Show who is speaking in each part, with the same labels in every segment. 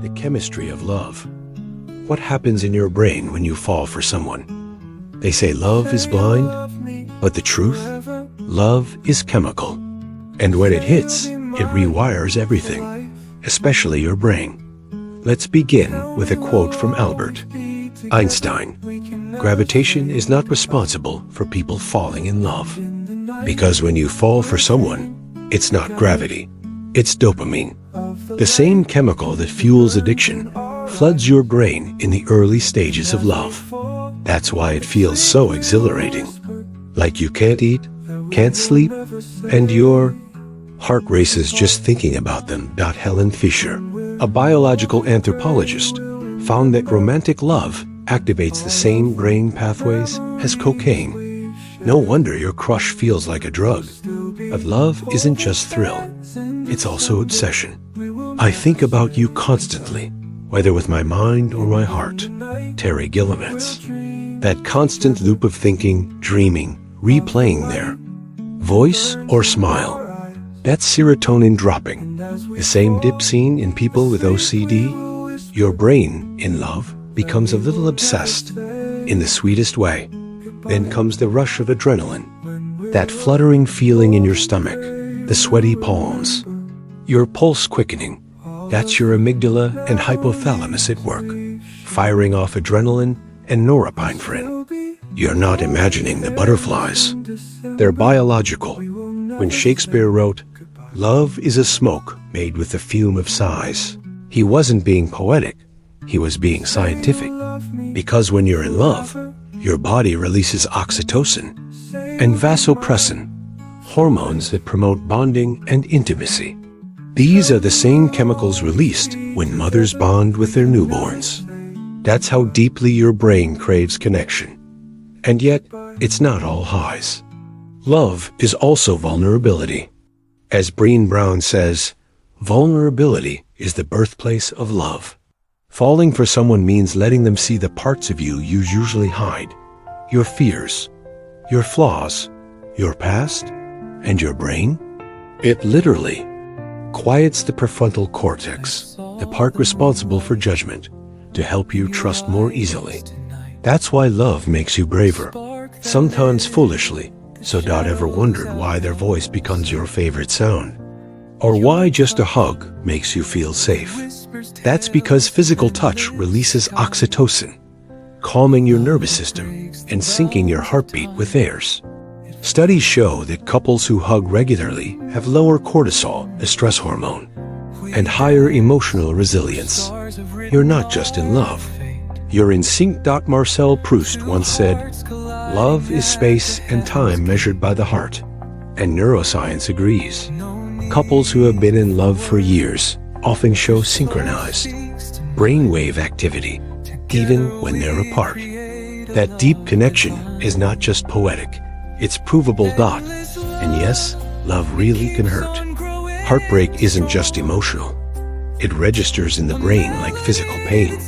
Speaker 1: the chemistry of love. What happens in your brain when you fall for someone? They say love is blind, but the truth? Love is chemical. And when it hits, it rewires everything, especially your brain. Let's begin with a quote from Albert Einstein. Gravitation is not responsible for people falling in love. Because when you fall for someone, it's not gravity, it's dopamine. The same chemical that fuels addiction floods your brain in the early stages of love. That's why it feels so exhilarating. Like you can't eat, can't sleep, and your heart races just thinking about them. Helen Fisher, a biological anthropologist, found that romantic love activates the same brain pathways as cocaine. No wonder your crush feels like a drug. But love isn't just thrill, it's also obsession. I think about you constantly, whether with my mind or my heart. Terry Gillimetz. That constant loop of thinking, dreaming, replaying there. Voice or smile. That's serotonin dropping. The same dip seen in people with OCD. Your brain, in love, becomes a little obsessed, in the sweetest way. Then comes the rush of adrenaline. That fluttering feeling in your stomach, the sweaty palms. Your pulse quickening. That's your amygdala and hypothalamus at work, firing off adrenaline and norepinephrine. You're not imagining the butterflies. They're biological. When Shakespeare wrote, "Love is a smoke made with the fume of sighs," he wasn't being poetic, he was being scientific. Because when you're in love, your body releases oxytocin and vasopressin, hormones that promote bonding and intimacy. These are the same chemicals released when mothers bond with their newborns. That's how deeply your brain craves connection. And yet, it's not all highs. Love is also vulnerability. As Brené Brown says, vulnerability is the birthplace of love. Falling for someone means letting them see the parts of you you usually hide. Your fears, your flaws, your past, and your brain. It literally quiets the prefrontal cortex, the part responsible for judgment, to help you trust more easily. That's why love makes you braver, sometimes foolishly. So ever wondered why their voice becomes your favorite sound? Or why just a hug makes you feel safe? That's because physical touch releases oxytocin, calming your nervous system and syncing your heartbeat with theirs. Studies show that couples who hug regularly have lower cortisol, a stress hormone, and higher emotional resilience. You're not just in love, you're in sync. Marcel Proust once said, "Love is space and time measured by the heart," and neuroscience agrees. Couples who have been in love for years often show synchronized brainwave activity, even when they're apart. That deep connection is not just poetic, it's provable. And yes, love really can hurt. Heartbreak isn't just emotional. It registers in the brain like physical pain.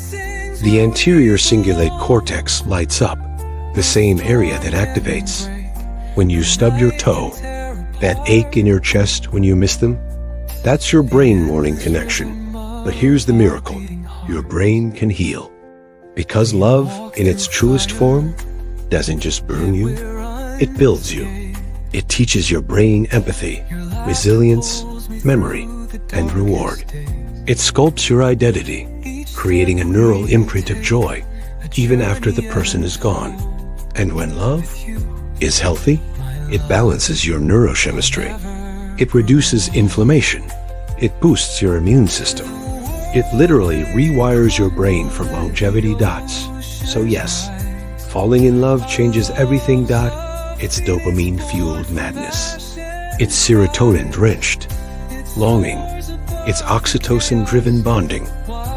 Speaker 1: The anterior cingulate cortex lights up, the same area that activates when you stub your toe. That ache in your chest when you miss them? That's your brain morning connection. But here's the miracle. Your brain can heal. Because love, in its truest form, doesn't just burn you, it builds you. It teaches your brain empathy, resilience, memory, and reward. It sculpts your identity, creating a neural imprint of joy, even after the person is gone. And when love is healthy, it balances your neurochemistry. It reduces inflammation. It boosts your immune system. It literally rewires your brain for longevity. So yes, falling in love changes everything. It's dopamine-fueled madness. It's serotonin-drenched longing. It's oxytocin-driven bonding.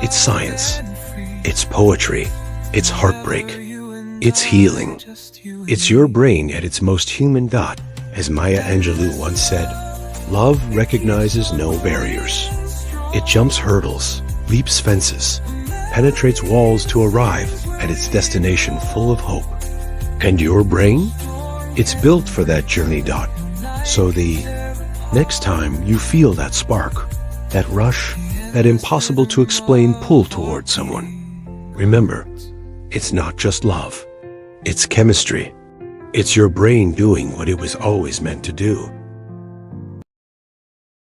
Speaker 1: It's science. It's poetry. It's heartbreak. It's healing. It's your brain at its most human. As Maya Angelou once said, love recognizes no barriers. It jumps hurdles, leaps fences, penetrates walls to arrive at its destination full of hope. And your brain? It's built for that journey. So the next time you feel that spark, that rush, that impossible to explain pull toward someone. Remember, it's not just love. It's chemistry. It's your brain doing what it was always meant to do.